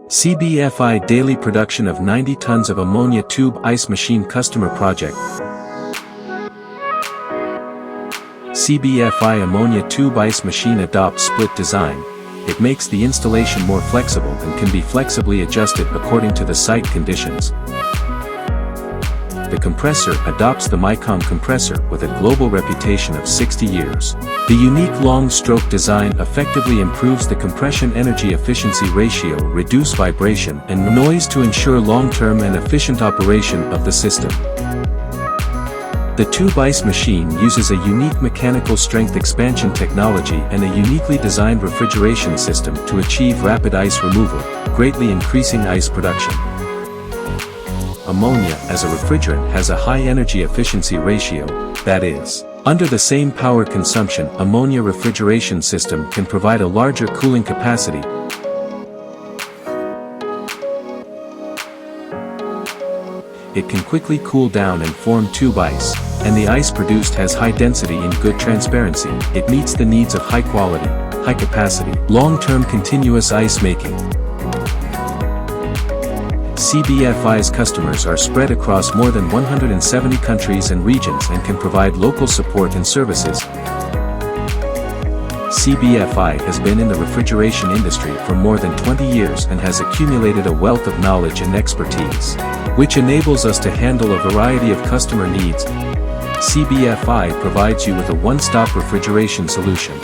CBFI daily production of 90 tons of ammonia tube ice machine customer project. CBFI ammonia tube ice machine adopts split design. It makes the installation more flexible and can be flexibly adjusted according to the site conditions. The compressor adopts the Mycom compressor with a global reputation of 60 years. The unique long-stroke design effectively improves the compression energy efficiency ratio, reduce vibration and noise to ensure long-term and efficient operation of the system. The tube ice machine uses a unique mechanical strength expansion technology and a uniquely designed refrigeration system to achieve rapid ice removal, greatly increasing ice production. Ammonia as a refrigerant has a high energy efficiency ratio, that is, under the same power consumption, ammonia refrigeration system can provide a larger cooling capacity. It can quickly cool down and form tube ice, and the ice produced has high density and good transparency. It meets the needs of high quality, high capacity, long-term continuous ice making. CBFI's customers are spread across more than 170 countries and regions and can provide local support and services. CBFI has been in the refrigeration industry for more than 20 years and has accumulated a wealth of knowledge and expertise, which enables us to handle a variety of customer needs. CBFI provides you with a one-stop refrigeration solution.